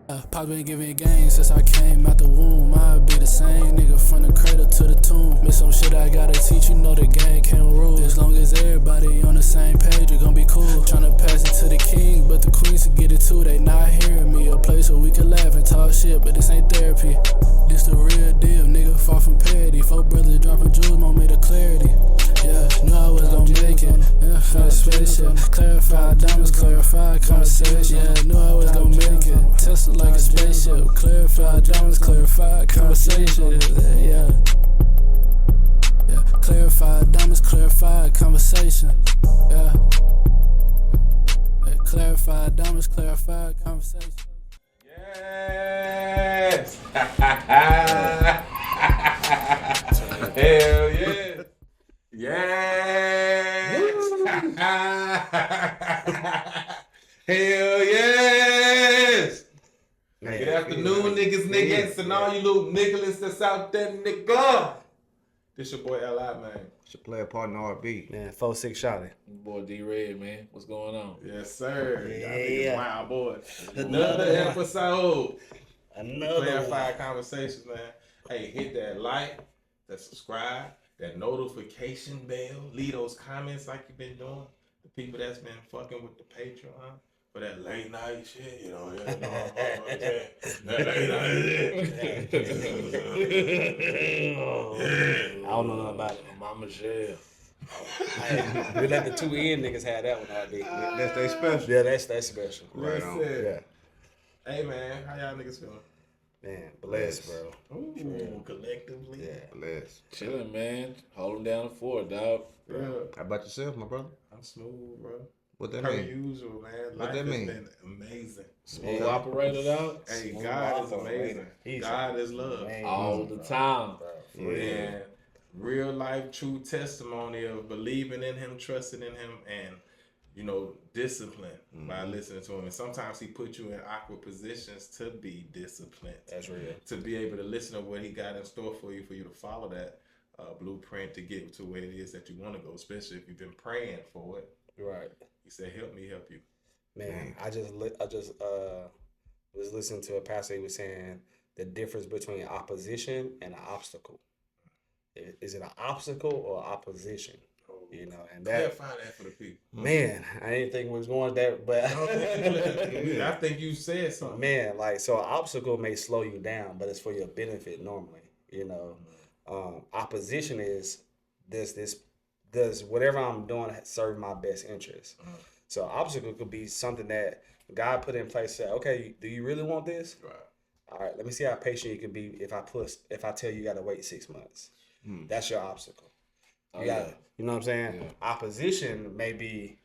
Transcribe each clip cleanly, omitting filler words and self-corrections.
Pop been giving game since I came out the womb. I'll be the same nigga from the cradle to the tomb. Miss some shit I gotta teach, you know the game can't rule. As long as everybody on the same page, we gon' be cool. Tryna pass it to the king, but the queens to get it too. They not hearing me. A place where we can laugh and talk shit, but this ain't therapy. This the real deal, nigga, far from parody. Four brothers dropping jewels, moment of clarity. Yeah, knew I was gon' make it. Yeah, fat spaceship. Clarified diamonds, clarified conversation. Yeah, knew I was gon' make it. Tesla like a spaceship. Clarified diamonds, clarified conversation. Yeah. Yeah, clarified diamonds, clarified conversation. Yeah. Yeah, clarified diamonds, clarified conversation. Yes! Hell yeah! Yes! Hell yes! Man, Good afternoon, niggas, and all you little niggas that's out there, nigga. This your boy L.I., man. It's your player partner RB. Man, 4-6 Shotty. Boy D-Red, man. What's going on? Yes, sir. Yeah. Y'all niggas wild boy. Another Another one. episode. Another Clarified Conversations, man. Hey, hit that like, that subscribe, that notification bell. Leave those comments like you've been doing. The people that's been fucking with the Patreon for that late night shit, you know. That late night shit. I don't know nothing about it. Mama Michelle. We let the 2 N niggas have that one, RB. That's they special. Yeah, that's special. Right on. Listen. Yeah. Hey, man, how y'all niggas feeling? Man, blessed, bro. Ooh, collectively. Yeah. Bless. Chilling, man. Hold him down the fort, dog. Yeah. How about yourself, my brother? I'm smooth, bro. What that Per mean? usual, man. What Life that has mean? been amazing. Smooth operator, dog. Hey, Smooth God is operator. amazing. He's God is love. Man, All the time. bro. And real life, true testimony of believing in Him, trusting in Him, and discipline by listening to Him. And sometimes He put you in awkward positions to be disciplined. That's real. To be able to listen to what He got in store for you to follow that blueprint to get to where it is that you want to go, especially if you've been praying for it. Right. He said, "Help me, help you." Man, I just was listening to a pastor. He was saying the difference between opposition and an obstacle. Is it an obstacle or opposition? You know, and that, Clarify that for the people. man, I didn't think we was going there, but I think you said something. man, like, so an obstacle may slow you down, but it's for your benefit normally. You know, opposition is does whatever I'm doing serve my best interest. So obstacle could be something that God put in place. Say, okay, do you really want this? Right. All right, let me see how patient you can be if I tell you got to wait 6 months. That's your obstacle. You got, you know what I'm saying? Yeah. Opposition may be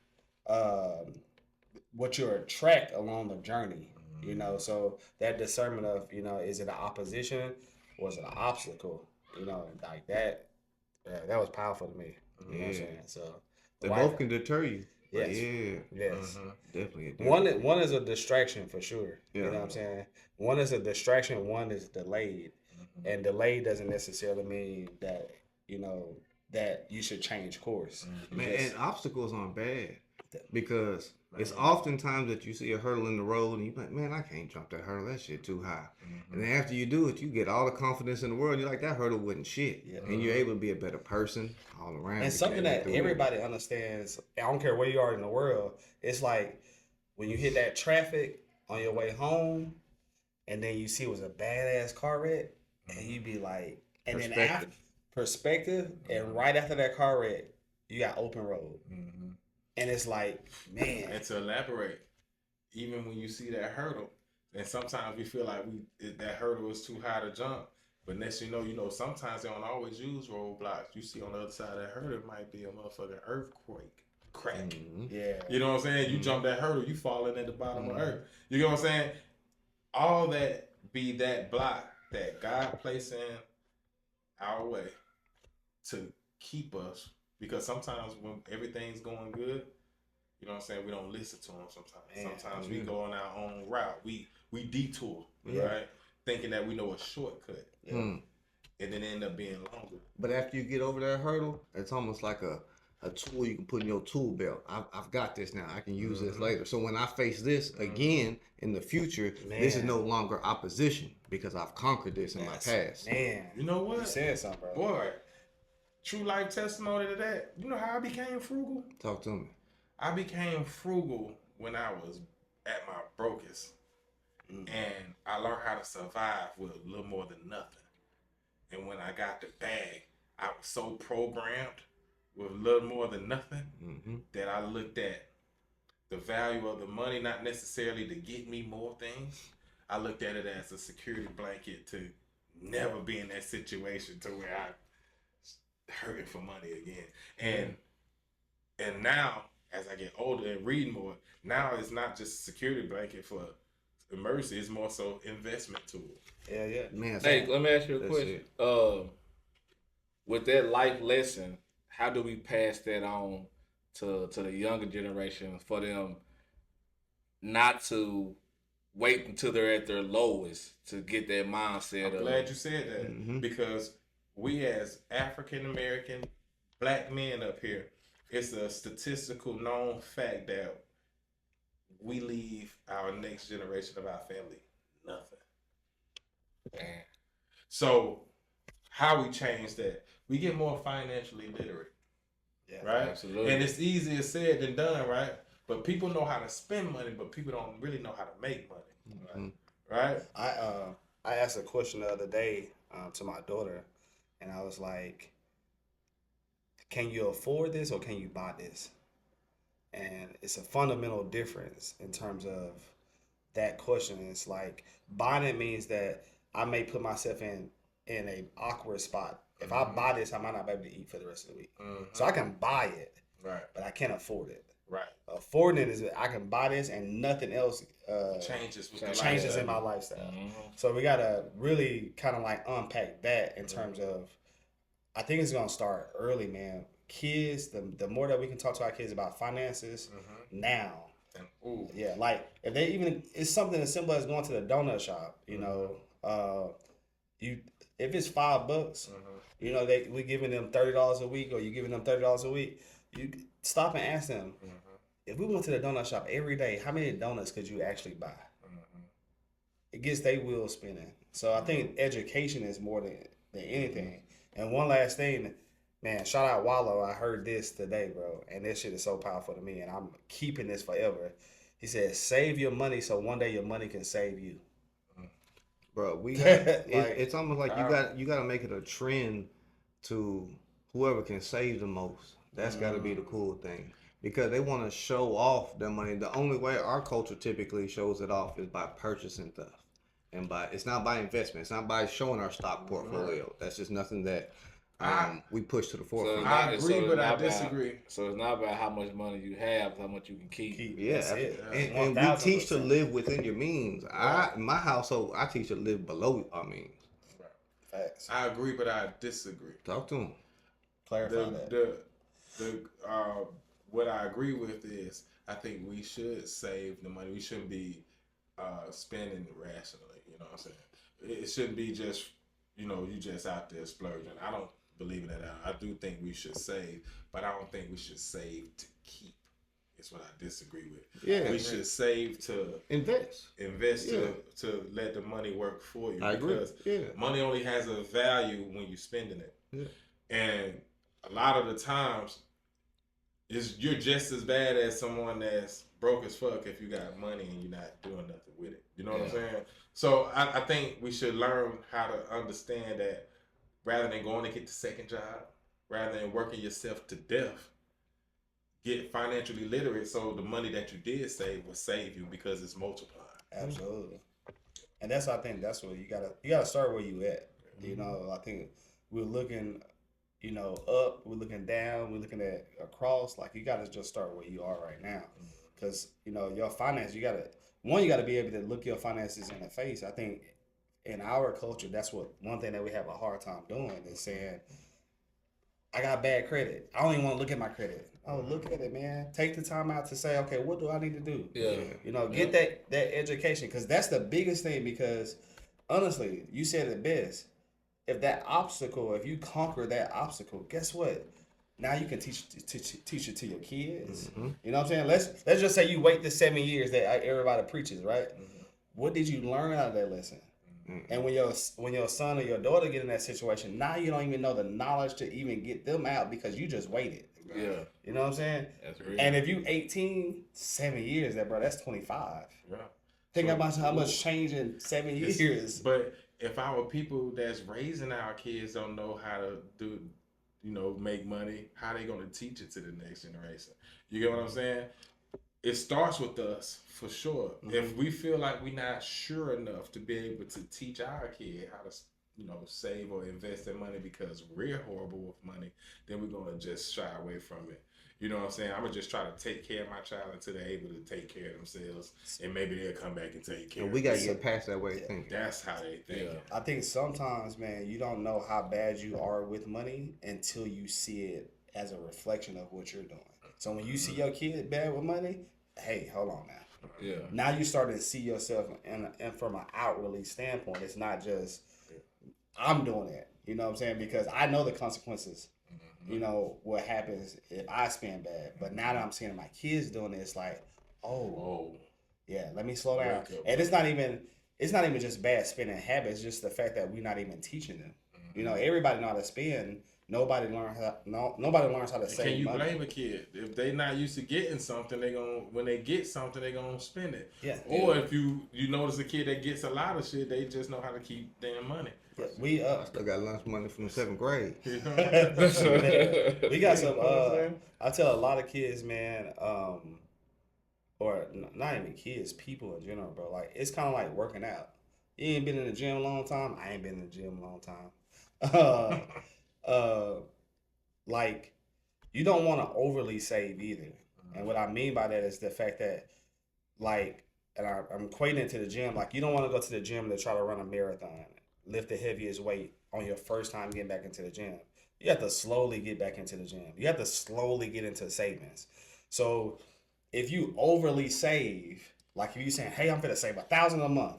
what you attract along the journey. You know, so that discernment of, is it an opposition or is it an obstacle? You know, like that. Yeah, that was powerful to me. You know what I'm saying? So They both can deter you. Yes. Yeah. Yes. Definitely. One is a distraction for sure. Yeah. You know what I'm saying? One is a distraction, one is delayed. And delayed doesn't necessarily mean that, that you should change course. Man, Because- and obstacles aren't bad because it's oftentimes that you see a hurdle in the road and you're like, man, I can't jump that hurdle. That shit too high. And then after you do it, you get all the confidence in the world. You're like, that hurdle wasn't shit. Yeah. And you're able to be a better person all around. And something that everybody understands, I don't care where you are in the world, it's like when you hit that traffic on your way home and then you see it was a badass car wreck and you be like, and then after perspective, and right after that car wreck, you got open road. And it's like, man. And to elaborate, even when you see that hurdle, and sometimes we feel like that hurdle is too high to jump. But next you know, sometimes they don't always use roadblocks. You see on the other side of that hurdle, it might be a motherfucking earthquake. Crack. Yeah. You know what I'm saying? You jump that hurdle, you falling at the bottom of earth. You know what I'm saying? All that be that block that God placed in our way to keep us. Because sometimes when everything's going good, you know what I'm saying, we don't listen to him sometimes. Man, Sometimes we go on our own route. We detour, right? Thinking that we know a shortcut. And then end up being longer. But after you get over that hurdle, it's almost like a a tool you can put in your tool belt. I've got this now. I can use this Mm-hmm. later. So when I face this again in the future, this is Man. no longer opposition because I've conquered this in my past. Man, You know what? you said something, bro. Boy, true life testimony to that. You know how I became frugal? Talk to me. I became frugal when I was at my brokest. And I learned how to survive with a little more than nothing. And when I got the bag, I was so programmed with a little more than nothing that I looked at the value of the money, not necessarily to get me more things. I looked at it as a security blanket to never be in that situation to where I hurting for money again. And now, as I get older and read more, now it's not just a security blanket for emergency, it's more so investment tool. Yeah. Man, Hey, let me ask you a That's question. With that life lesson, how do we pass that on to the younger generation for them not to wait until they're at their lowest to get that mindset? I'm glad you said that because we as African American black men up here, it's a statistical known fact that we leave our next generation of our family nothing. So how we change that? We get more financially literate. Yeah, right? absolutely. And it's easier said than done, right? But people know how to spend money, but people don't really know how to make money, right? I asked a question the other day to my daughter, and I was like, "Can you afford this or can you buy this?" And it's a fundamental difference in terms of that question. It's like buying it means that I may put myself in an awkward spot. If I buy this, I might not be able to eat for the rest of the week. So I can buy it, Right. but I can't afford it. Right. Affording it is that I can buy this and nothing else Changes with the changes lifestyle. in my lifestyle. So we gotta really kind of like unpack that in terms of. I think it's gonna start early, man. Kids, the more that we can talk to our kids about finances now. And, ooh, Yeah, like if they even it's something as simple as going to the donut shop. You know, if it's $5, you know we giving them $30 a week, or you giving them $30 a week. You stop and ask them. If we went to the donut shop every day, how many donuts could you actually buy? It gets their wheels spinning. So I think education is more than anything. And one last thing, man, shout out Wallow. I heard this today, bro, and this shit is so powerful to me, and I'm keeping this forever. He said, "Save your money so one day your money can save you." Bro, we got Like- it's almost like you got to make it a trend to whoever can save the most. That's got to be the cool thing because they want to show off their money. The only way our culture typically shows it off is by purchasing stuff, and it's not by investment. It's not by showing our stock portfolio. That's just nothing that we push to the forefront. I agree, but I disagree. So it's not about how much money you have, how much you can keep. Yeah, That's it. and we 1000%. teach to live within your means. In my household, I teach to live below our means. Facts. I agree, but I disagree. Talk to them. Clarify that. What I agree with is I think we should save the money. We shouldn't be spending irrationally. You know what I'm saying? It shouldn't be just you just out there splurging. I don't believe in that. I do think we should save, but I don't think we should save to keep. It's what I disagree with. Yeah, we should save to invest to let the money work for you. I agree. Because Yeah. money only has a value when you're spending it. Yeah. And a lot of the times, you're just as bad as someone that's broke as fuck if you got money and you're not doing nothing with it. You know what I'm saying? So I think we should learn how to understand that rather than going to get the second job, rather than working yourself to death, get financially literate so the money that you did save will save you because it's multiplied. Absolutely. And I think that's where you gotta start where you at. You know, I think we're looking, up, we're looking down, we're looking at across. Like you gotta just start where you are right now, because your finance, you gotta be able to look your finances in the face. I think in our culture, that's one thing that we have a hard time doing is saying, I got bad credit. I don't even want to look at my credit. Oh, look at it, man. Take the time out to say, okay, what do I need to do? Yeah. Get that education, because that's the biggest thing. Because honestly, you said it best. If you conquer that obstacle, guess what? Now you can teach it to your kids. You know what I'm saying? Let's just say you wait the 7 years that everybody preaches, right? What did you learn out of that lesson? And when your son or your daughter get in that situation, now you don't even know the knowledge to even get them out because you just waited. Yeah. You know what I'm saying? That's real. And if you 18, 7 years, that's 25. Yeah. Think about how much change in 7 years. But if our people that's raising our kids don't know how to do, make money, how they gonna teach it to the next generation? You get what I'm saying? It starts with us for sure. If we feel like we're not sure enough to be able to teach our kid how to, save or invest their money because we're horrible with money, then we're gonna just shy away from it. You know what I'm saying? I'm gonna just try to take care of my child until they're able to take care of themselves, and maybe they'll come back and take care. And we gotta get past that way of thinking. That's how they think. I think sometimes, man, you don't know how bad you are with money until you see it as a reflection of what you're doing. So when you see your kid bad with money, hey, hold on now. Yeah. Now you starting to see yourself and from an outwardly standpoint. It's not just I'm doing it. You know what I'm saying? Because I know the consequences. You know what happens if I spend bad. But now that I'm seeing my kids doing it, it's like, yeah, let me slow down. And it's not even just bad spending habits. It's just the fact that we're not even teaching them. You know, everybody know how to spend. Nobody learns how to save Can you money. blame a kid if they not used to getting something? When they get something, they gonna spend it. Yeah. Or if you notice a kid that gets a lot of shit, they just know how to keep damn money. Yeah, we I still got lunch money from 7th grade. we got some. I tell a lot of kids, man, or not even kids, people in general, bro. Like it's kind of like working out. You ain't been in the gym a long time. I ain't been in the gym a long time. Like you don't want to overly save either. And what I mean by that is the fact that, like, and I'm equating it to the gym. Like you don't want to go to the gym to try to run a marathon, lift the heaviest weight on your first time getting back into the gym. You have to slowly get back into the gym. You have to slowly get into savings. So if you overly save, like if you're saying, hey, I'm gonna save $1,000 a month,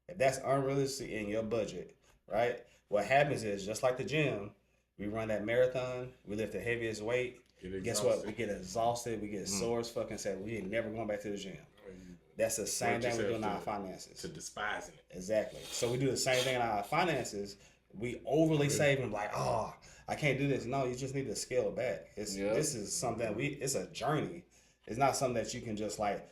if that's unrealistic in your budget, right? What happens is just like the gym, we run that marathon, we lift the heaviest weight. Guess what? We get exhausted, we get sore as fucking say we ain't never going back to the gym. That's the same thing we do in our finances. To despising it. Exactly. So we do the same thing in our finances. We overly save and like, oh, I can't do this. No, you just need to scale back. This is something it's a journey. It's not something that you can just like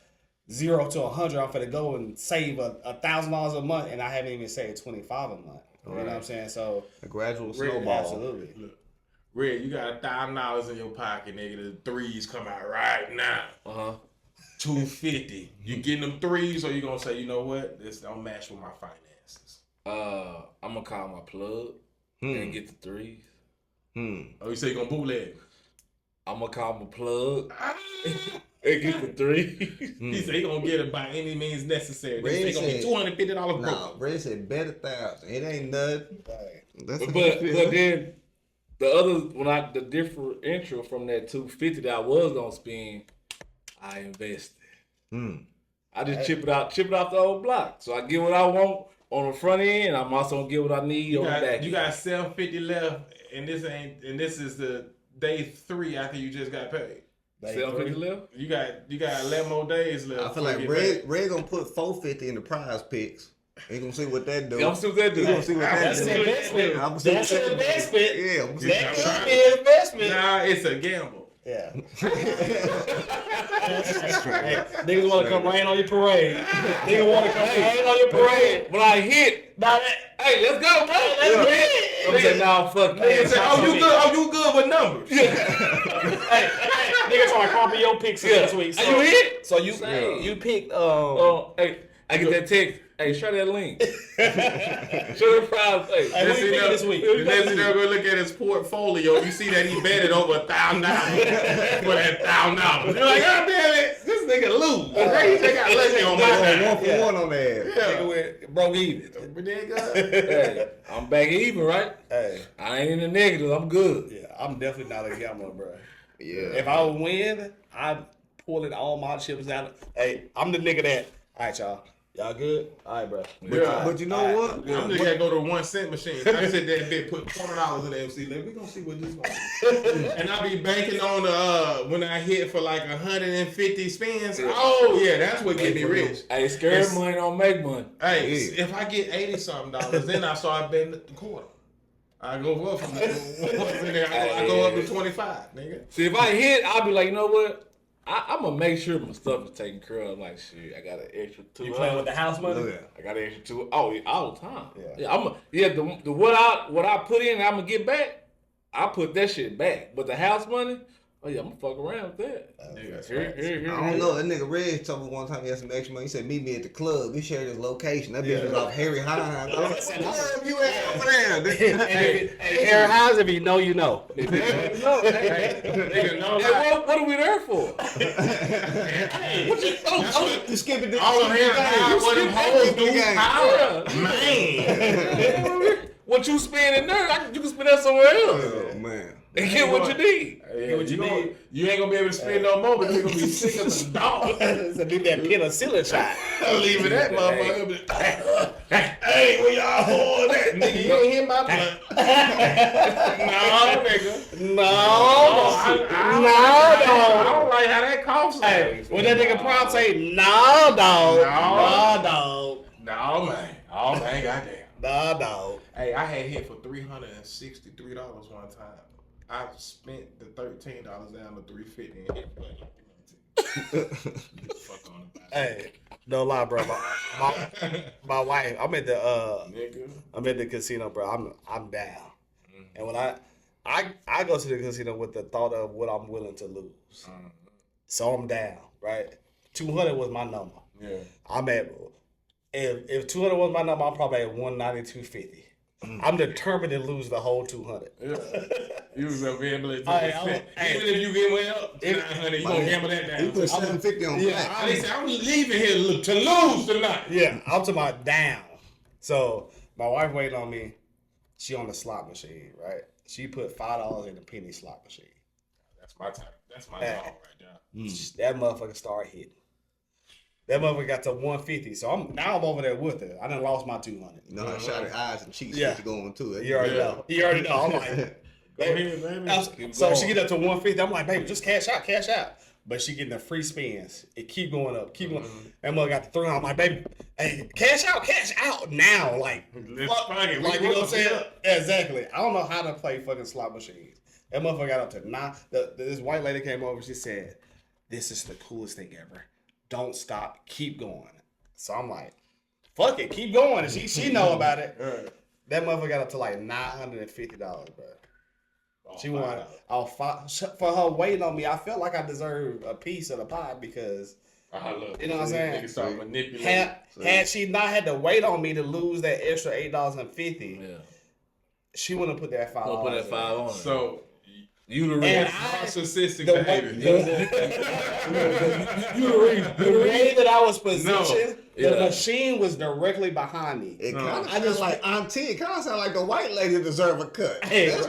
0 to 100. I'm gonna go and save $1,000 a month, and I haven't even saved $25 a month. You know what I'm saying? So a gradual snowball. Absolutely. Look, Red, you got $1,000 in your pocket, nigga. The threes come out right now. $250. You getting them threes, or you gonna say, you know what? This don't match with my finances. I'm gonna call my plug and get the threes. Oh, you say you gonna bootleg? I'm gonna call my plug and get the threes. He said he gonna get it by any means necessary. Red They gonna be $250 broke. No, Red said bet 1,000. It ain't nothing. That's But then the differential from that $250 that I was gonna spend, I invested. I just chip it out the old block. So I get what I want on the front end. I'm also gonna get what I need on the back end. You got $750 left, and this is the day 3 after you just got paid. $750 left? You got 11 more days left. I feel like Red gonna put $450 in the prize picks. He gonna see what that do. I'm gonna see what that do. He gonna see what that That's do. an investment. That's an investment. Yeah, I'm gonna see That what could be an investment. Nah, it's a gamble. Yeah. Hey, niggas want to come rain on your parade. Niggas want to come rain on your parade. When I hit, Now hey, let's go, bro. let's get it. I'm saying, nah, fuck Nigga that. say, oh, you good with numbers. Hey, niggas trying to copy your picks this week. Are you hit? So you picked Hey, I get that text. Hey, share that link. Share the prize. Hey, Hey, who you picking this week? The next thing they're gonna look at his portfolio. You see that he betted over $1,000 for that $1,000. You're like, God damn it, this nigga lose. They got lucky on my one side. for one on that. nigga with broke even. hey, I'm back even, right? Hey, I ain't in the negative. I'm good. yeah, I'm definitely not a gambler, bro. Yeah. If I win, I'm pulling all my chips out. Hey, I'm the nigga that. All right, y'all. Y'all good? All right, bro. But you know what? I'm just gonna go to 1 cent machine. I sit there and bitch put $20 in the MC. Like, we gonna see what this one. And I be banking on the when I hit for like 150 spins. Oh yeah, that's what get me rich. Hey, scared money don't make money. Hey, if I get $80-something, then I start betting the quarter. I go up from there. I go up to 25, nigga. See, if I hit, I'll be like, you know what? I'm gonna make sure my stuff is taken care of. Like, shit, I got an extra $2. You playing with the house money? I got an extra $2. Oh, yeah, all the time. Yeah. The what I put in, I'm gonna get back. I put that shit back. But the house money, oh yeah, I'm gonna fuck around with that. I don't know. That nigga Red told me one time he had some extra money. He said, meet me at the club. We shared his location. That bitch was off Harry Hines. I said, where you at over there? Hey, Harry Hines, if you know, you know. What are we there for? You skipping this? All of him, what them hoes do, Man. What you spend in there, you can spend that somewhere else. Oh, man. And get what you need. Yeah, you ain't gonna be able to spend no more, but you're gonna be sick as a dog. So do that penicillin shot. Leave it at motherfucker. Hey, where y'all holding that? Nigga, you ain't hit my blunt. No, nigga. No. I don't like how that coughs. Hey, when that nigga Prom say, no, dog. No, man. Oh, man, goddamn. No, dog. Hey, I had hit for $363 one time. I spent the $13 down to $350. Hey, no lie, bro. My wife, I'm at the casino, bro. I'm down, and when I go to the casino with the thought of what I'm willing to lose, so I'm down, right? 200 was my number. Yeah, I'm at. If 200 was my number, I'm probably at 192.50. I'm determined to lose the whole 200. Yeah. You was gonna be able to even if you get way up 900, you gonna gamble that down. He put 750 on black. I said I'm leaving here to lose tonight. Yeah, I'm talking about down. So my wife waiting on me. She on the slot machine, right? She put $5 in the penny slot machine. That's my type. That's my dog right there. That motherfucker started hitting. That motherfucker got to 150. So I'm over there with her. I done lost my 200. You know, I shot her eyes and cheeks Yeah. going too. You already know. You already know. I'm like, Go ahead, baby. so she get up to 150. I'm like, baby, just cash out. But she getting the free spins. It keep going up, keep going. That mother got the 300. I'm like, baby, hey, cash out now. Like, fuck, like you know what I'm saying? Yeah, exactly. I don't know how to play fucking slot machines. That motherfucker got up to 9. This white lady came over. She said, this is the coolest thing ever. Don't stop. Keep going. So I'm like, fuck it. Keep going. And she know about it. That motherfucker got up to like $950, bro. She wanted for her waiting on me. I felt like I deserved a piece of the pie because you know what I'm saying. Had she not had to wait on me to lose that extra $8.50, she wouldn't put that $5. Put that $5 on. So you the reason. Narcissistic behavior. The way that I was positioned, the machine was directly behind me. It kind of sounds like Auntie. It kind of sounds like the white lady deserve a cut. Hey, this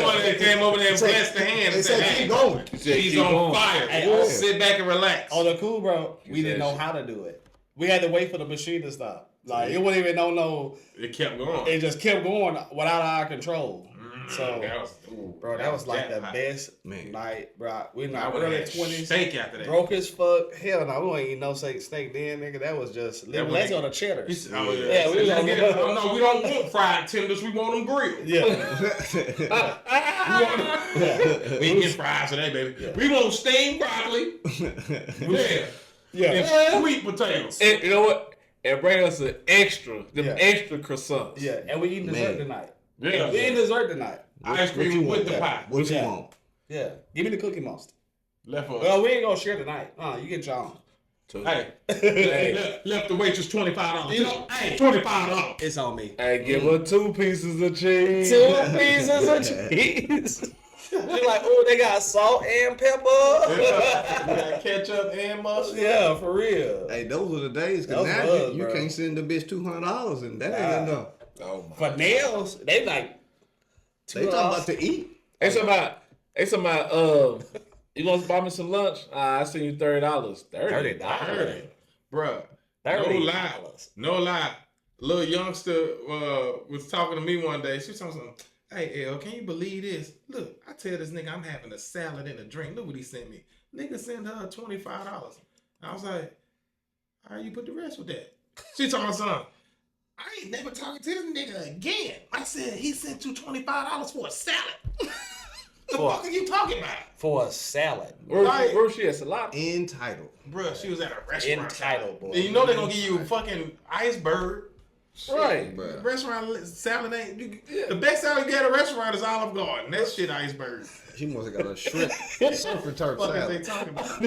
one that came over there and blessed the hand and said, keep going. She's on fire. Hey, sit back and relax. On the cool, bro, we didn't know how to do it. We had to wait for the machine to stop. Like, it wouldn't even know. It kept going. It just kept going without our control. So, that was like the best night, bro. We in our early 20s. Steak after that. Broke as fuck. Hell no, we ain't eat no steak then, nigga. That was just let's go to cheddar. We don't want fried tenders. We want them grilled. Yeah. We ain't get fries today, baby. Yeah. We want steamed broccoli. And sweet potatoes. And you know what? And bring us an extra croissants. Yeah, and we eating dessert tonight. Yeah, we eating dessert tonight. Ice cream with the pie. What you want? Yeah, give me the Cookie Monster. Left us. Well, we ain't gonna share tonight. You get your own. Hey, left the waitress $25. You know, hey, $25. It's on me. Hey, give her 2 pieces of cheese. 2 pieces of cheese. You're like, oh, they got salt and pepper. We got ketchup and mustard. Yeah, for real. Hey, those were the days. Cause now you can't send the bitch $200 and that ain't enough. For nails, they like. They talking about to eat. They talking about you want to buy me some lunch? I send you $30. $30. Bruh. $30. No lie. Little youngster was talking to me one day. She was talking something. Hey, L, can you believe this? Look, I tell this nigga I'm having a salad and a drink. Look what he sent me. Nigga sent her $25. I was like, how you put the rest with that? She told my son, I ain't never talking to this nigga again. I said, he sent you $25 for a salad. The fuck are you talking about? For a salad. Where was she at? Salad? Entitled. Bruh, she was at a restaurant. Entitled, boy. And you know they're gonna give you a fucking iceberg. Right. The restaurant salad ain't. The best salad you get at a restaurant is Olive Garden. That shit iceberg. She must have got a shrimp surf and turf What is salad. they talking about?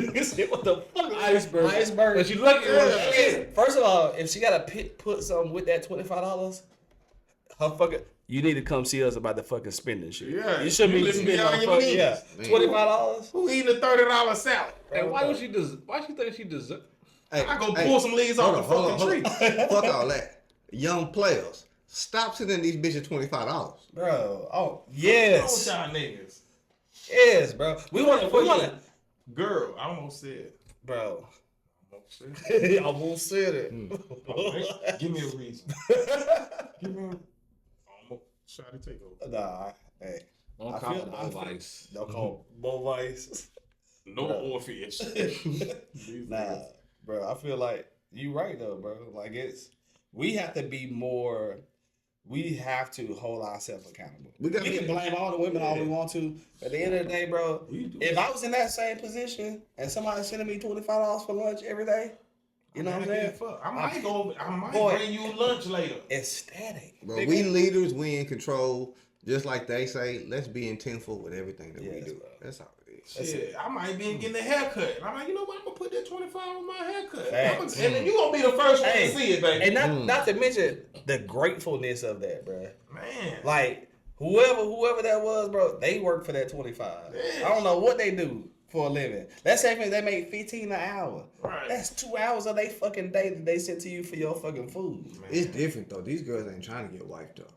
What the fuck? Iceberg. Iceberg. But you look at Yeah. First of all, if she gotta put something with that $25, her fucking. You need to come see us about the fucking spending shit. Yeah, You shouldn't you be living spending on beyond your fucking means. $25. Who eating a $30 salad? And why she think she deserve? Hey, I go pull some leaves off the fucking tree. Fuck all that. Young players, stop sending these bitches $25. Bro, oh What's yes, y'all niggas? yes, bro. We want to, Girl, I almost said. bro. Almost said. I won't say it. Give me a reason. Give me a. Almost try to take over. Nah, hey, Don't I call feel- it I no feel- vice. don't call Bo Vice. No Bro. Orpheus. These Nah, niggas. bro. I feel like you right though, bro. Like we have to be more. We have to hold ourselves accountable. We We can blame all the women all we want to. But at the end of the day, bro, We do. if I was in that same position and somebody sending me $25 for lunch every day, you know what I'm saying? Fuck. I might go. I might Boy. bring you lunch later. Ecstatic. Bro, we leaders, we in control. Just like they say, let's be intentful with everything that we Yes, do. bro. That's all it is. That's Shit, I might be getting a haircut. And I'm like, you know what? I'm gonna put that 25 on my haircut. Facts. And then you gonna be the first one Hey, to see it, baby. And not to mention the gratefulness of that, bro. Man, Like whoever that was, bro, they work for that 25. Yeah. I don't know what they do for a living. Let's say they make 15 an hour. Right. That's 2 hours of their fucking day that they sent to you for your fucking food. It's different though. These girls ain't trying to get wiped up.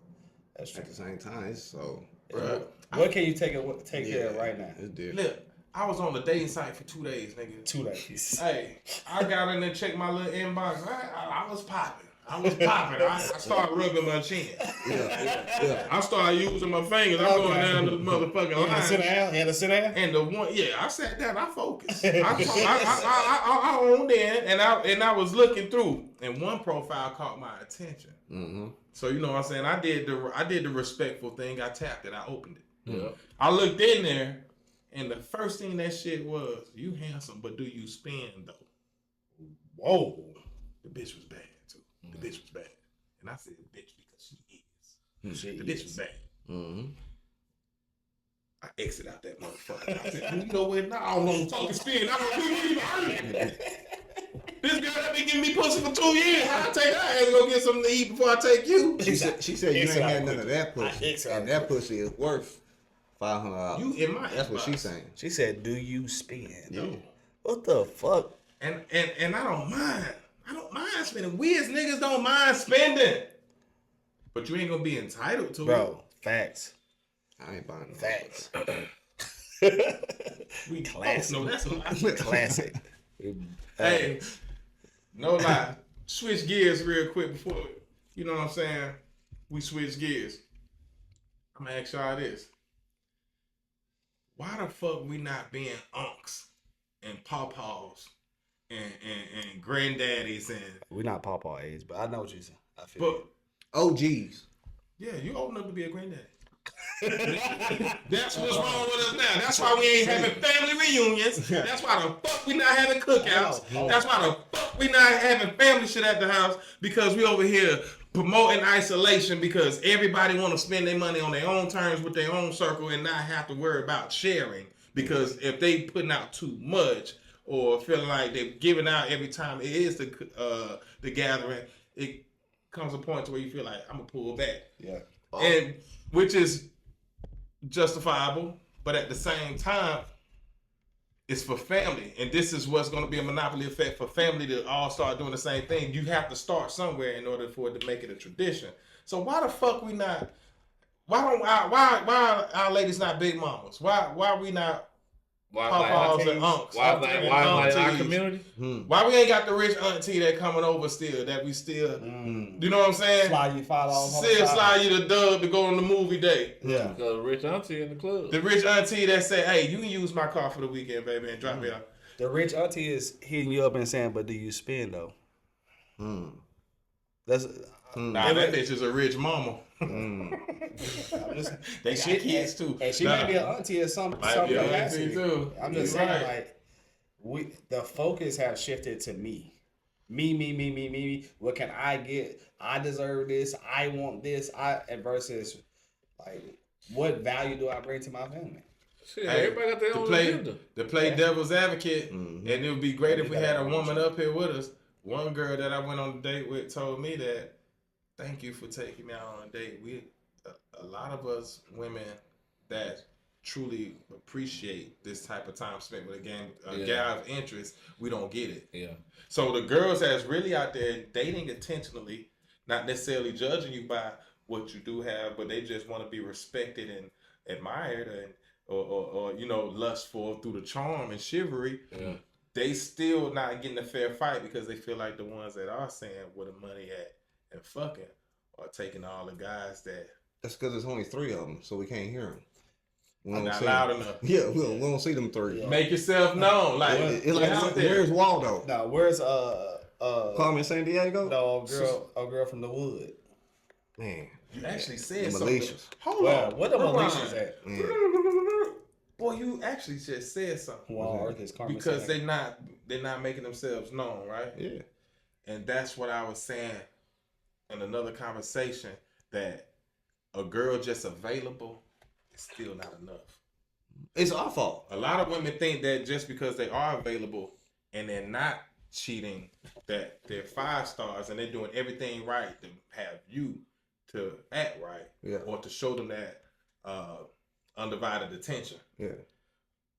That's true. At the same time, it's so. Bruh. What can you take care of right now? It's different. Look, I was on the dating site for 2 days, nigga. 2 days. Hey, I got in there, checked my little inbox. I was popping. I started rubbing my chin. Yeah. I started using my fingers. I'm going down the motherfucking line. down. You had to sit down. And the one, I sat down. I focused. I owned in, and I was looking through, and one profile caught my attention. Mm-hmm. So you know what I'm saying. I did the respectful thing. I tapped it. I opened it. Yeah. I looked in there, and the first thing that shit was, "You handsome, but do you spend though?" Whoa. The bitch was bad too. The bitch was bad, and I said, "Bitch," because she is. She The bitch was bad. Mm-hmm. I exit out that motherfucker. I said, "You know what? Now I don't know fucking spin. I don't even earn it." This girl that been giving me pussy for 2 years. I take her ass to go get something to eat before I take you. She said you ain't had none of that pussy, Exactly. and that pussy is worth $500. You in my That's what inbox. she's saying. She said, "Do you spend?" Yeah. What the fuck? And I don't mind. I don't mind spending. We as niggas don't mind spending. But you ain't gonna be entitled to Bro, facts. I ain't buying no Facts. it. We Classic. No, that's a lie. Classic. Hey, no lie. Switch gears real quick before, you know what I'm saying? We switch gears. I'm gonna ask y'all this. Why the fuck we not being unks and pawpaws and granddaddies and We're not pawpaw age, but I know what you're saying. I feel but OGs. yeah, you old enough to be a granddaddy. That's what's wrong with us now. That's why we ain't having family reunions. That's why the fuck we not having cookouts. That's why the fuck we not having family shit at the house, because we over here promoting isolation because everybody want to spend their money on their own terms with their own circle and not have to worry about sharing, because if they putting out too much or feeling like they're giving out every time it is the gathering, it comes a point to where you feel like I'm gonna pull back. Yeah. And which is justifiable, but at the same time, it's for family, and this is what's going to be a monopoly effect for family to all start doing the same thing. You have to start somewhere in order for it to make it a tradition. So why the fuck we not? Why are our ladies not big mamas? Why we not papas and unks. Why in our aunties. community? Why we ain't got the rich auntie that coming over still? That we still, you know what I'm saying? Slide you $5. Still slide you the dub to go on the movie day. Yeah. Because rich auntie in the club. The rich auntie that say, "Hey, you can use my car for the weekend, baby, and drop me off." The rich auntie is hitting you up and saying, "But do you spend though?" That's Nah, that bitch is a rich mama. They got kids too. And she may be an auntie or some capacity. Too. I'm just saying, like, the focus have shifted to me. Me. What can I get? I deserve this. I want this. Versus, like, what value do I bring to my family? Shit, everybody got their own agenda. To play devil's advocate, and it would be great if we had a woman up here with us. One girl that I went on a date with told me that, "Thank you for taking me out on a date." A lot of us women that truly appreciate this type of time spent with a guy of interest, we don't get it. Yeah. So the girls that's really out there dating intentionally, not necessarily judging you by what you do have, but they just want to be respected and admired and or you know, lustful through the charm and chivalry. Yeah. They still not getting a fair fight because they feel like the ones that are saying where the money at and fucking are taking all the guys that. That's because there's only 3 of them, so we can't hear them. We don't not see loud them. enough. Yeah, we don't see them 3. Yeah. Make yourself known. Like, it's like where's Waldo? No, where's Carmen San Diego? No, a girl from the wood. Man, you actually said the something. Militias. Hold on. What the Militias at? Boy, you actually just said something. Well, Earth is Carmen because San they're not making themselves known, right? Yeah. And that's what I was saying in another conversation, that a girl just available is still not enough. It's our fault. A lot of women think that just because they are available and they're not cheating, that they're 5 stars and they're doing everything right to have you to act right, or to show them that undivided attention. Yeah.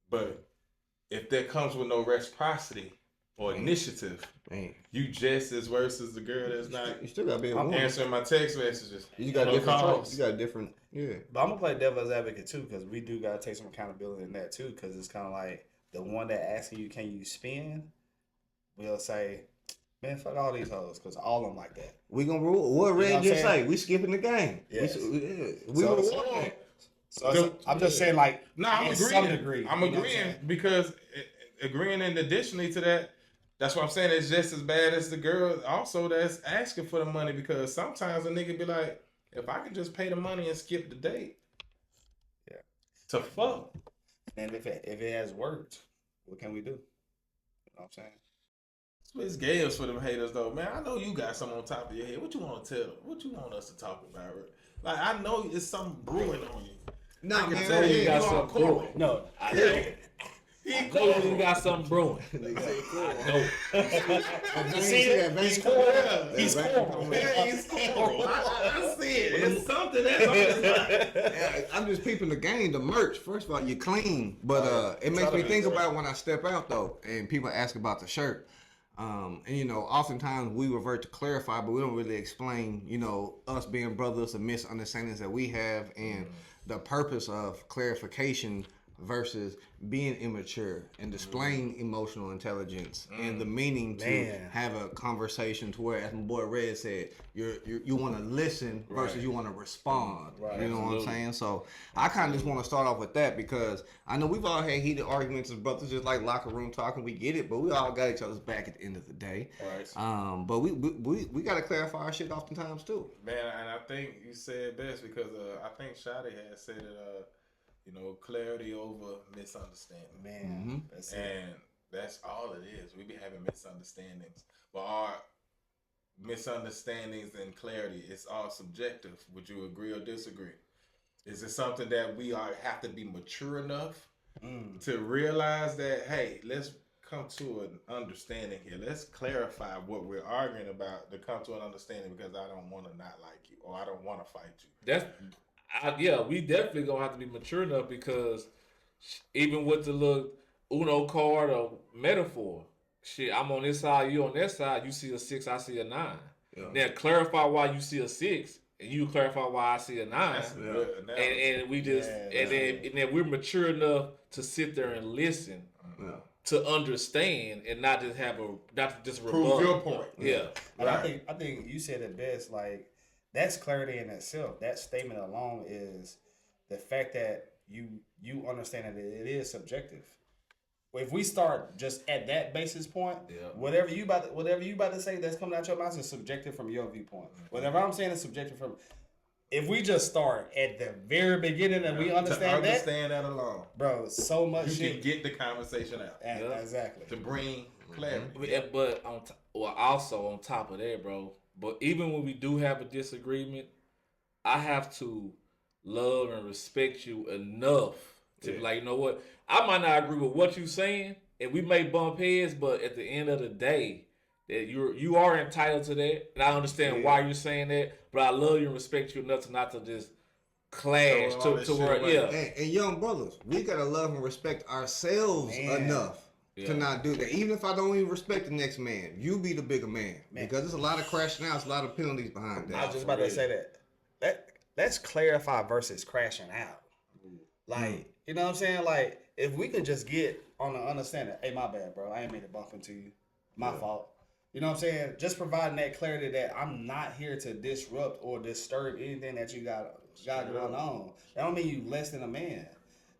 But if that comes with no reciprocity or initiative, you just as worse as the girl that's not. You still gotta be a woman. Answering my text messages. You got different traits. You got different. Yeah. But I'm gonna play devil's advocate too, because we do gotta take some accountability in that too, because it's kind of like the one that asking you, "Can you spend?" We'll say, "Man, fuck all these hoes," because all of them like that. We gonna rule. What Red just say? We skipping the game. Yes. We will. So I'm just saying, like, I'm agreeing. Some degree, I'm agreeing because agreeing, and additionally to that, that's what I'm saying. It's just as bad as the girl also that's asking for the money, because sometimes a nigga be like, if I can just pay the money and skip the date, to fuck. And if it has worked, what can we do? You know what I'm saying? It's games for them haters though, man. I know you got something on top of your head. What you want to tell them? What you want us to talk about? Like, I know it's something brewing on you. No, I can man, tell you got something something brewing. No, I know. I know you got something brewing. I know. He's cool. He's cool. He's cool. I see it. It's something that's on his mind. I'm just peeping the game, the merch. First of all, you clean, but it makes me think about when I step out though, and people ask about the shirt. And you know, oftentimes we revert to clarify, but we don't really explain, you know, us being brothers, the misunderstandings that we have, and the purpose of clarification versus being immature and displaying emotional intelligence and the meaning to have a conversation to where, as my boy Red said, you want to listen versus you want to respond. You know what I'm saying? So I kind of just want to start off with that, because I know we've all had heated arguments as brothers, just like locker room talking. We get it, but we all got each other's back at the end of the day. Right. But we got to clarify our shit oftentimes too. Man, and I think you said best, because I think Shadi had said it. You know, clarity over misunderstanding. Man, and that's all it is. We be having misunderstandings, but our misunderstandings and clarity, it's all subjective. Would you agree or disagree? Is it something that we have to be mature enough to realize that, hey, let's come to an understanding here. Let's clarify what we're arguing about to come to an understanding, because I don't want to not like you, or I don't want to fight you. We definitely gonna have to be mature enough, because even with the little Uno card or metaphor, shit, I'm on this side, you on that side. You see a 6, I see a 9. Now clarify why you see a 6, and you clarify why I see a 9. That's a good analogy. And we just and then we're mature enough to sit there and listen to understand and not just Prove rebut. your point. Yeah. And I think you said it best. Like, that's clarity in itself. That statement alone is the fact that you understand that it is subjective. If we start just at that basis point, whatever you about to say that's coming out your mouth is subjective from your viewpoint. Whatever I'm saying is subjective from. If we just start at the very beginning and we understand that alone, bro, so much you shit can get the conversation out. Exactly. To bring clarity. But also on top of that, bro. But even when we do have a disagreement, I have to love and respect you enough to be like, you know what? I might not agree with what you're saying, and we may bump heads, but at the end of the day, that you are entitled to that, and I understand why you're saying that. But I love you and respect you enough to not to just clash to where And young brothers, we gotta love and respect ourselves enough to not do that. Even if I don't even respect the next man, you be the bigger man. Because there's a lot of crashing out, a lot of penalties behind that. I was just about to say that. Let's clarify versus crashing out. Like, you know what I'm saying? Like, if we can just get on the understanding, hey, my bad, bro. I ain't mean to bump into you. My fault. You know what I'm saying? Just providing that clarity that I'm not here to disrupt or disturb anything that you got going on. That don't mean you less than a man.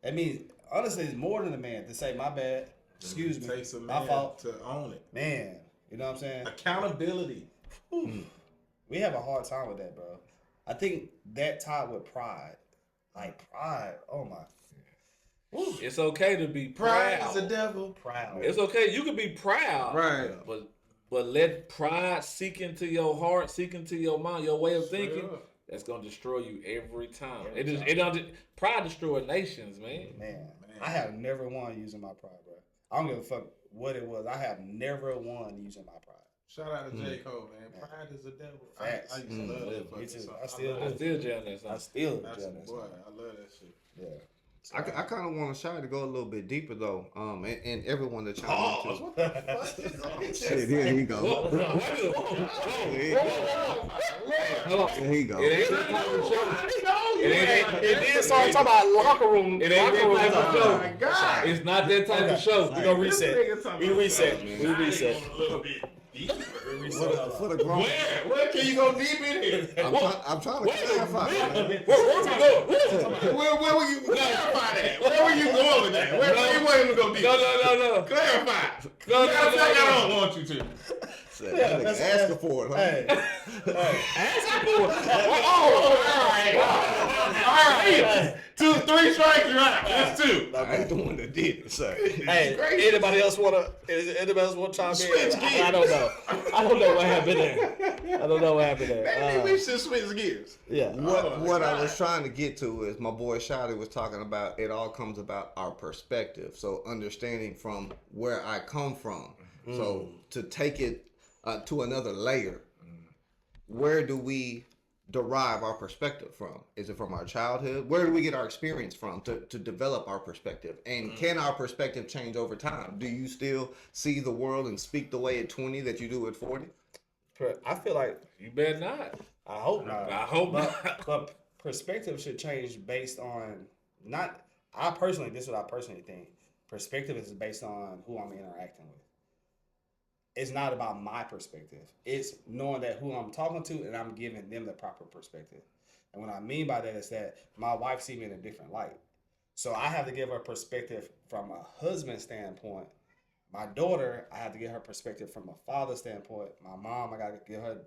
That means, honestly, it's more than a man to say, my bad, excuse me, Takes a my man fault. to own it. Man, you know what I'm saying? Accountability. We have a hard time with that, bro. I think that tied with pride. Like, pride, oh my. it's okay to be Pride proud. is the devil. Proud. It's okay. You can be proud, Right. But let pride seek into your heart, seek into your mind, your way of thinking. up. That's gonna destroy you every time. Pride destroys nations, man. Man, I have never won using my pride, bro. I don't give a fuck what it was. I have never won using my pride. Shout out to J. Cole, man. Pride is the devil. Facts. I used to love that fucking too. song. I still I still jam that song. I still That's jam a that boy. song. I love that shit. Yeah. I kind of want Shy to go a little bit deeper though, and everyone that chime in too. What the fuck? Shit, here he go. Here he go. It ain't that type of show. It did start talking about locker room. It ain't that type of show. Oh my God. It's not that type of show. We gonna reset. We reset. A little bit deeper. For the grown. Where can you go deep in here? I'm trying to clarify. Where we going? Where were you clarify that? Where were you going with that? Where you want him to go deep? No. Clarify. No. I don't want you to. Asking for it, huh? All right. 2, 3 strikes, you're out. That's 2. I ain't the one that did it, sir. Hey, anybody else wanna chime in? Switch gears. I don't know. I don't know what happened there. Maybe we should switch gears. Yeah. What I was trying to get to is my boy Shadi was talking about it all comes about our perspective. So understanding from where I come from. So to take it to another layer, where do we derive our perspective from? Is it from our childhood? Where do we get our experience from to develop our perspective? And can our perspective change over time? Do you still see the world and speak the way at 20 that you do at 40? I feel like You better not. I hope not. I hope not. But perspective should change based on this is what I personally think. Perspective is based on who I'm interacting with. It's not about my perspective. It's knowing that who I'm talking to and I'm giving them the proper perspective. And what I mean by that is that my wife sees me in a different light. So I have to give her perspective from a husband standpoint. My daughter, I have to give her perspective from a father standpoint. My mom, I got to give her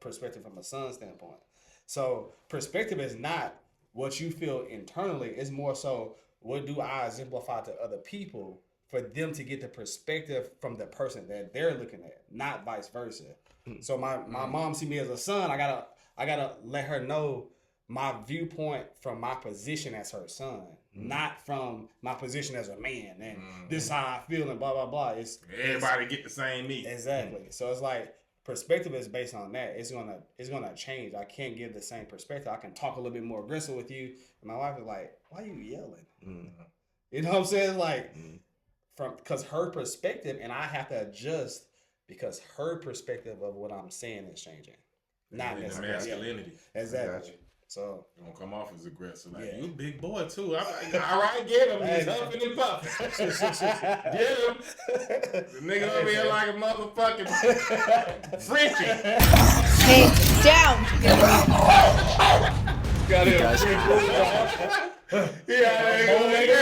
perspective from a son standpoint. So perspective is not what you feel internally. It's more so what do I exemplify to other people for them to get the perspective from the person that they're looking at, not vice versa. So my mom see me as a son. I gotta let her know my viewpoint from my position as her son, not from my position as a man. And this is how I feel and blah blah blah. Everybody get the same meat. Exactly. So it's like perspective is based on that. It's gonna change. I can't give the same perspective. I can talk a little bit more aggressive with you, and my wife is like, "Why are you yelling?" You know what I'm saying? Like. Because her perspective, and I have to adjust because her perspective of what I'm saying is changing. Not the necessarily. masculinity. Yeah. Exactly. Gotcha. So You're gonna come off as aggressive. Like, Yeah. you big boy too. I'm like, all right, get him. He's huffing and puffing. Get him. The nigga over here like a motherfucking Frenchie. Hey, down. Got him.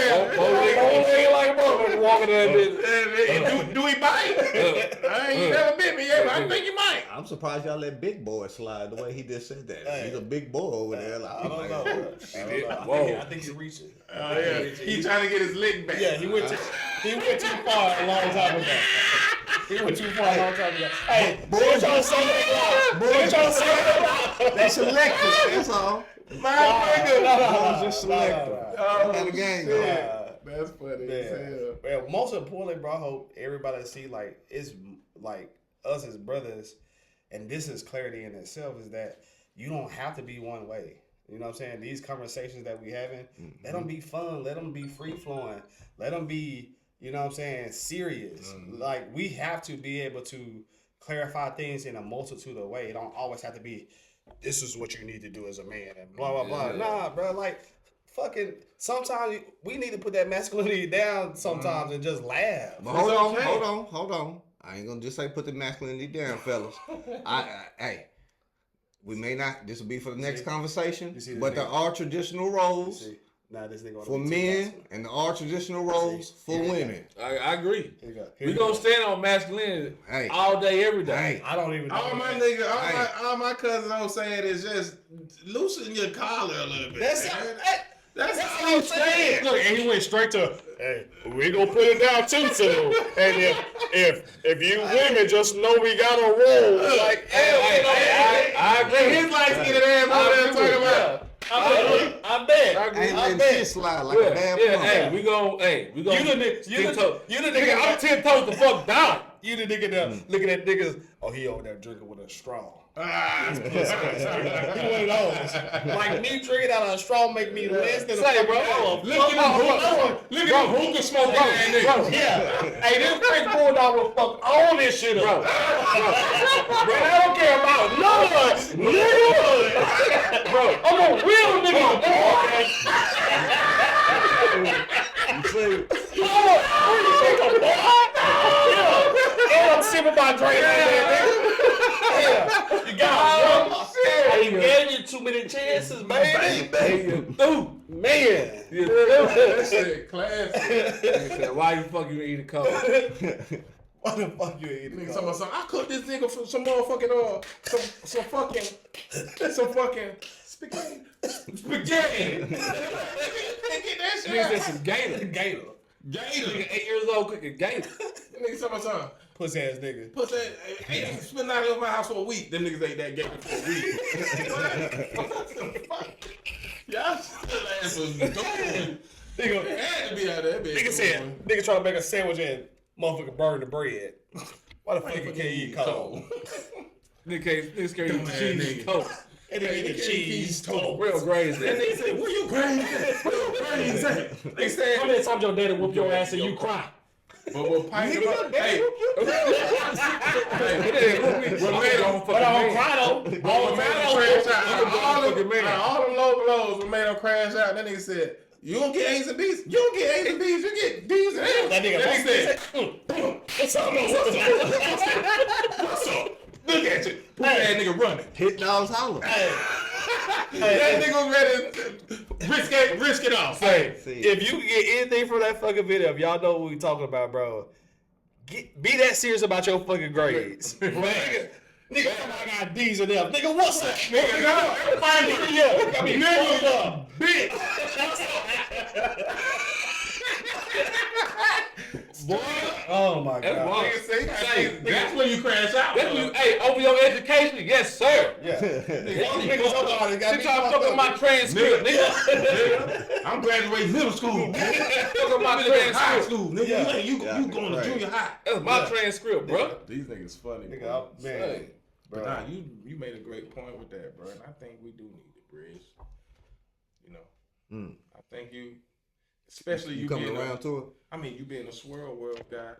Like a motherfucker walking that bitch. Do he bite? He never bit me yet, but I think he might. I'm surprised y'all let Big Boy slide the way he just said that. Hey. He's a big boy over there. Like, I don't know. Whoa. I think he's reaching. He trying to get his lick back. Yeah, he went too far a long time ago. He went too far a long time ago. Hey, boy, trying to say that. Boy, trying to say that. They selected. That's all. My nigga. Boys just selected. Oh, How the game shit. go? That's funny as hell. Well, most importantly, bro, I hope everybody see like it's like us as brothers, and this is clarity in itself, is that you don't have to be one way. You know what I'm saying? These conversations that we having, let them be fun, let them be free flowing, let them be, you know what I'm saying, serious. Like we have to be able to clarify things in a multitude of ways. It don't always have to be, this is what you need to do as a man and blah blah blah. Nah, bro, like fucking sometimes we need to put that masculinity down sometimes and just laugh. But It's okay. hold on. I ain't gonna just say put the masculinity down, fellas. Hey, we may not. This will be for the next conversation. You see this But there nigga? are traditional roles See, now this nigga for men, and there are traditional roles for women. I agree. Here you go. We gonna stand on masculinity Hey. all day, every day. Hey, I don't even know. All my nigga, all my cousins don't say it is just loosen your collar a little bit. That's man. it. That's That's all what I'm I'm saying. saying. Look, and he went straight to, hey, we gonna put it down too soon. And if you women just know we got a role, like, I agree. His light skinned ass over there talking about. I bet. ain't I letting bet. shit slide like a damn Yeah, punk. hey, we gonna You the nigga, nigga. I'm 10 toes the fuck down. You the nigga that looking at niggas. Oh, he over there drinking with a straw. He one of those. Like me drinking out of a straw make me less than Say, a bro, Look at the hookah smoke ass nigga. Yeah. Hey, this French bulldog will fuck all this shit up. Bro, I don't care about none. Nigga. Bro, I'm a real nigga. And I'm sipping my drink. Yeah. You got I ain't gave you too many chances, baby. Ooh, man. That shit classic. Nigga said, why you fuck you eating cold? What the fuck you eating? Nigga talking about something. I cooked this nigga for some motherfucking some fucking spaghetti. Spaghetti. Get that shit Nigga out. said some gator. Gator. Gator. 8 years old cooking gator. Nigga talking about something. Pussy ass nigga. Put that. Hey, spend out of my house for a week. Them niggas ate that gator for a week. What the fuck? Y'all still ass was doing. Nigga, It had to be out there. nigga said, nigga trying to make a sandwich and motherfucker burn the bread. Why the fuck you can't eat cold? Niggas can't eat the cheese toast. And then eat the cheese toast. Real crazy. And they said, where your grains at? Where your grains at? They said, How many times your daddy whoop your ass and you cry? but pipe Nigga, them up. Hey, But I don't cry though. I don't cry though. all them low blows were made them crash out. And then they said, you don't get A's and B's. You don't get A's and B's. You get D's and F's. That nigga Then they said, what's up? what's up? Look at you. Put that nigga running. Hit dogs holler. That nigga was ready to risk it off. Hey, See. if you can get anything from that fucking video, if y'all know what we talking about, bro, be that serious about your fucking grades. Nigga, I got D's and F's. Nigga, what's up? Nigga, everybody here. Got me fucked up. Boy, oh my That's god. wrong. That's when you crash out. That's when you, hey, over your education, yes sir. Yeah. Nigga, You trying to fuck up my transcript, nigga. I'm graduating middle school. Fuck up my High transcript. school, nigga. Yeah. You Yeah, going to right. junior high. That's my transcript, bro. These niggas funny, Nigga, bro. man. But nah, you made a great point with that, bro. And I think we do need the bridge. You know, I think especially you You coming being around to it? I mean, you being a swirl world guy.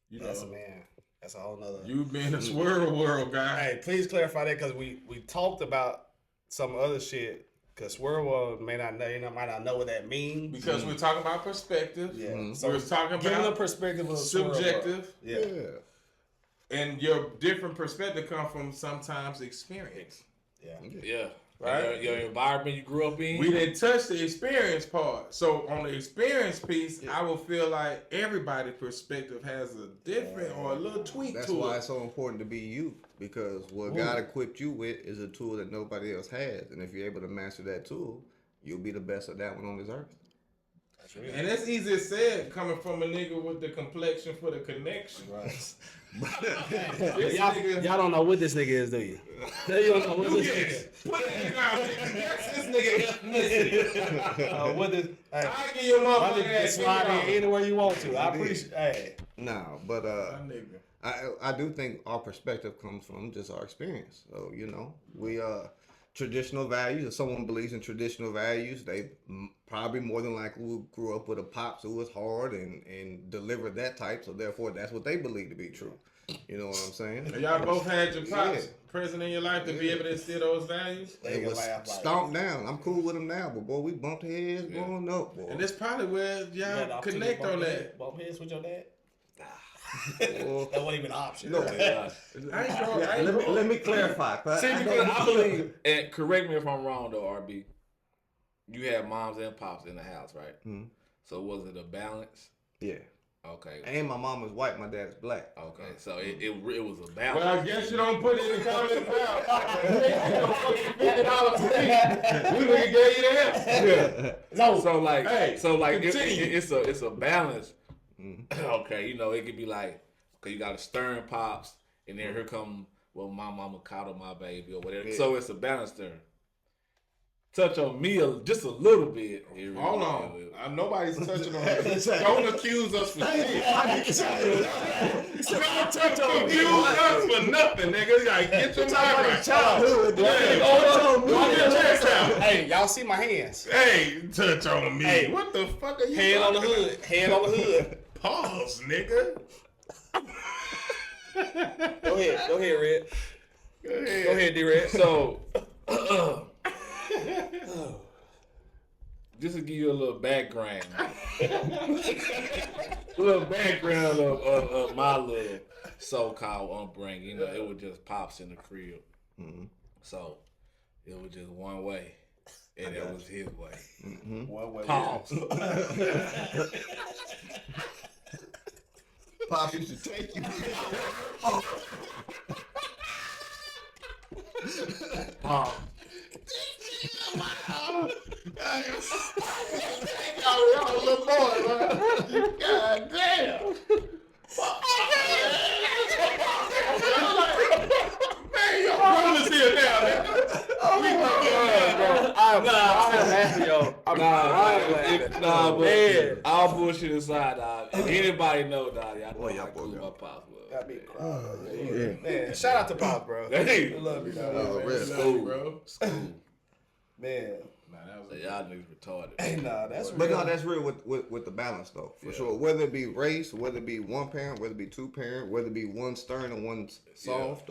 You know, That's a man. That's a whole nother. You been a swirl world guy. Hey, please clarify that because we talked about some other shit. Because swirl world might not know what that means. Because we're talking about perspective. Yeah. So we're talking Give them about the perspective of swirl world. subjective. Yeah. And your different perspective come from sometimes experience. Yeah. Right? Your environment you grew up in. We didn't touch the experience part. So on the experience piece, I will feel like everybody's perspective has a different or a little tweak That's to why it. it's so important to be you, because what God equipped you with is a tool that nobody else has, and if you're able to master that tool, you'll be the best of that one on this earth. And that's easier said coming from a nigga with the complexion for the connection. Right. This nigga, Y'all don't know what this nigga is, do you? You don't know what this nigga yes. is. Put that nigga out there. That's this nigga ethnicity. What this? Hey, I give you a my motherfucker nigga can that slide in $50. anywhere you want to. I appreciate. Hey, No, but My nigga. I do think our perspective comes from just our experience. So we traditional values. If someone believes in traditional values, they probably more than likely grew up with a pops who was hard and delivered that type. So therefore, that's what they believe to be true. You know what I'm saying? Y'all both had your pops Yeah. present in your life to be able to instill those values. they It can was laugh like stomped down. I'm cool with them now, but boy, we bumped heads growing up. Boy. And that's probably where You had the y'all opportunity to connect on bump that. head- Bump heads with your dad? Boy. That wasn't even an option. No. Let me clarify. See, because I believe, and correct me if I'm wrong though, RB. You had moms and pops in the house, right? Mhm. So was it a balance? Yeah. Okay. And my mom was white, my dad's black. Okay. So it was a balance. Well, I guess you don't put it in the comments out. $50 for me. We would gave you the answer. No. So like, Hey, continue. it's a balance. Okay, it could be like, okay, you got a stern pops, and then here come, well, my mama coddle my baby or whatever. Yeah. So it's a balance there. Touch on me just a little bit. Hold on. Nobody's touching on it. Don't accuse us for shit. Don't touch on us for nothing, nigga. You gotta get your mind right. Childhood. Hey, y'all see my hands? Hey, touch on me. Hey. What the fuck are you Hand on the talking hood. Hand on the hood. about? Pause, nigga. Go ahead, Red. Go ahead, D-Red. So, just to give you a little background, of my little so-called upbringing. It was just pops in the crib. Mhm. So it was just one way, and it was his way. One way. Pause. Pop used to take you. Pause. Y'all little boy, man. God damn. Man, your brother's here now, nigga. I'm happy, yo. But all bullshit aside, dog. If anybody know, dog, y'all know Boy, y'all how cool boy, my pops was. Got me crying. Man, shout out to Pop, bro. Hey. I love you, dog. Oh, really? School, bro. School. Man. So y'all niggas retarded. Hey, nah, that's real. But no, that's real with the balance though, for sure. Whether it be race, whether it be one parent, whether it be two parent, whether it be one stern and one soft,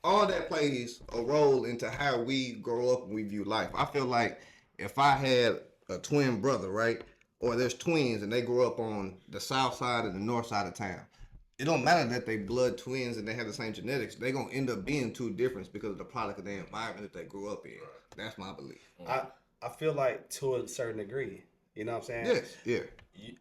all that plays a role into how we grow up and we view life. I feel like if I had a twin brother, right, or there's twins and they grow up on the south side and the north side of town, it don't matter that they blood twins and they have the same genetics. They're gonna end up being two different because of the product of the environment that they grew up in. That's my belief. I feel like to a certain degree, you know what I'm saying? Yes, yeah.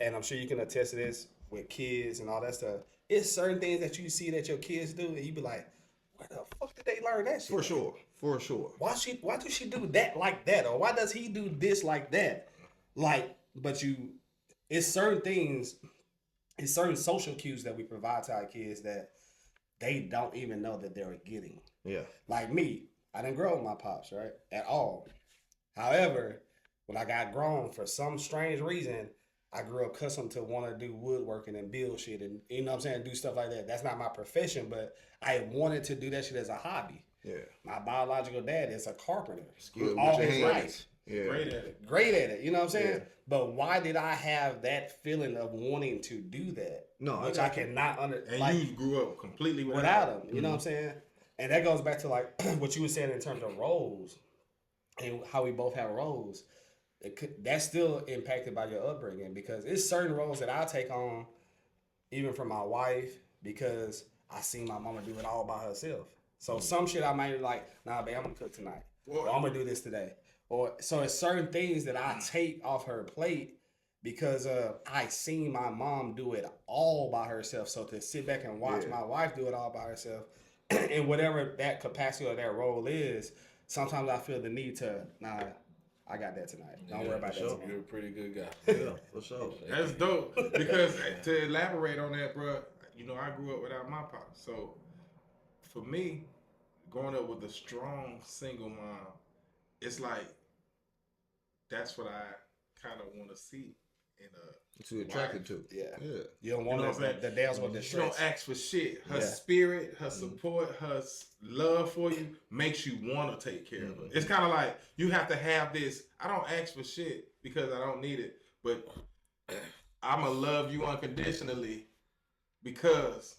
And I'm sure you can attest to this with kids and all that stuff. It's certain things that you see that your kids do, and you be like, "Where the fuck did they learn that shit?" For sure, for sure. Why do she do that like that, or why does he do this like that? It's certain things, it's certain social cues that we provide to our kids that they don't even know that they're getting. Yeah. Like me, I didn't grow up with my pops, right, at all. However, when I got grown, for some strange reason, I grew accustomed to want to do woodworking and build shit and, you know what I'm saying, do stuff like that. That's not my profession, but I wanted to do that shit as a hobby. Yeah. My biological dad is a carpenter. Skilled with All your his hands. life. Yeah. Great at it. You know what I'm saying? Yeah. But why did I have that feeling of wanting to do that? No, which I cannot understand. And you grew up completely without him. You know what I'm saying? And that goes back to like what you were saying in terms of roles and how we both have roles. That's still impacted by your upbringing because it's certain roles that I take on, even from my wife, because I seen my mama do it all by herself. So some shit I might be like, nah, babe, I'm gonna cook tonight. Or I'm gonna do this today. Or so it's certain things that I take off her plate because I seen my mom do it all by herself. So to sit back and watch my wife do it all by herself, and whatever that capacity or that role is, sometimes I feel the need to, nah, I got that tonight. Don't worry about that tonight. You're a pretty good guy. Yeah, for sure. That's dope. Because to elaborate on that, bro, you know, I grew up without my pop. So for me, growing up with a strong single mom, it's like that's what I kind of want to see in a. What you attracted to? Yeah. Yeah. You don't want the damsel with the She don't stress. ask for shit. Her spirit, her support, her love for you makes you want to take care of her. It's kind of like you have to have this. I don't ask for shit because I don't need it, but I'ma love you unconditionally because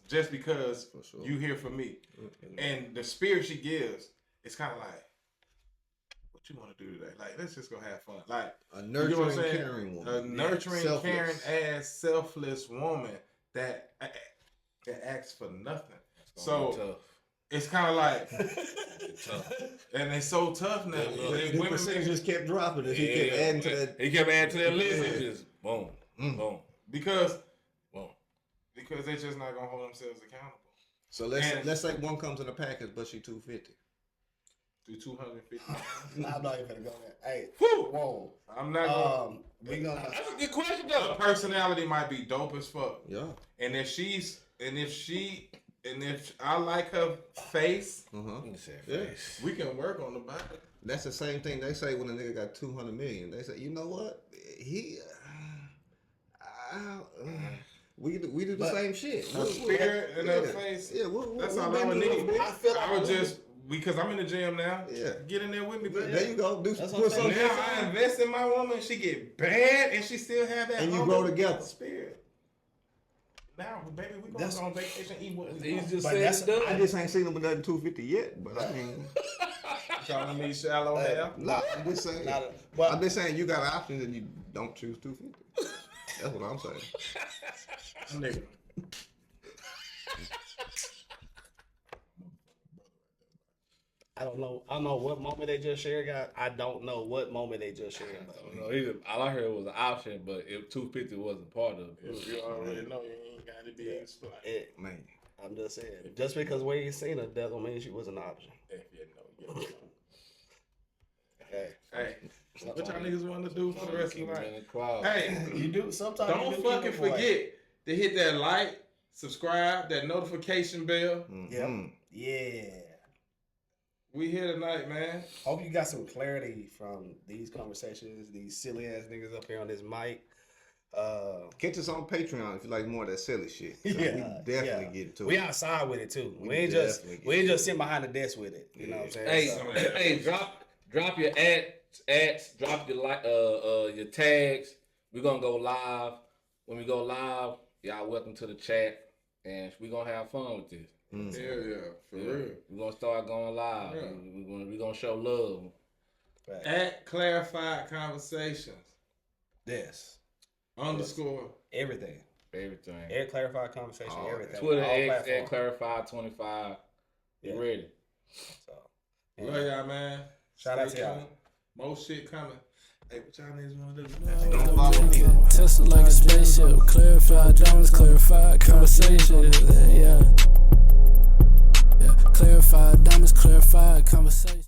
you here for me. And the spirit she gives, it's kind of like, what you want to do today? Like, let's just go have fun. Like A you know what I'm nurturing, saying? caring woman. A nurturing, Selfless. caring ass, selfless woman that asks for nothing. So it's kind of like, and they so tough now. The Women percentages kept dropping as he kept adding to that. He kept adding to that list. And just boom, boom, because boom. they're just not gonna hold themselves accountable. So let's say one comes in a package, but she 250. Do 250. Nah, I'm not even gonna go there. Hey, Whew. whoa. I'm not gonna. We gonna. That's a good question Her though. personality might be dope as fuck. Yeah. And if I like her face, Yeah. we can work on the body. That's the same thing they say when a nigga got 200 million. They say, you know what? We do the same shit. Her spirit and her face. Yeah, that's we'll all I would bend it need. up, bro. I would just because I'm in the gym now. Yeah. Get in there with me, baby. There you go. Do That's put what I'm something. saying. Now I invest in my woman. She get bad, and she still have that. And you humble grow together. Spirit. Now, baby, we going on vacation. Eat what we He's want. just But saying that's- done. I just ain't seen him with nothing 250 yet, but I mean, Calling me shallow hell. nah, I'm just saying. But I'm just saying you got options and you don't choose 250. That's what I'm saying. Nigga. I don't know. I don't know what moment they just shared, guys. I don't know what moment they just shared. All I heard was an option, but if 250 wasn't part of it. If you already know, you ain't got to be explained. Man. I'm just saying. Just because we ain't seen her, that don't mean she was an option. If you know, you know. Hey, Hey, what y'all niggas want to do for the rest of the night? Crowd. Hey, you do sometimes. don't you do fucking keep it away. forget to hit that like, subscribe, that notification bell. Yep. Yeah. We here tonight, man. Hope you got some clarity from these conversations. These silly ass niggas up here on this mic. Catch us on Patreon if you like more of that silly shit. Yeah, we definitely get to We it. outside with it too. We We ain't definitely just get to sitting behind the desk with it. You know what I'm saying? Hey, So- hey, drop your ads, drop your your tags. We're gonna go live. When we go live, y'all welcome to the chat, and we're gonna have fun with this. Yeah, for real. We're gonna start going live. Yeah. We're gonna show love. At Clarified Conversations Yes. _. Everything. Everything. Air clarified conversation. Oh, Everything. Twitter All X platforms. at Clarified 25. Yeah. You ready? So, Love y'all, man. Shout out Stay to y'all. tuned. More shit coming. Hey, what y'all niggas want to do? Don't follow me. Tesla like a spaceship. Clarified diamonds, clarified conversation. Yeah. Clarified diamonds, clarified conversation.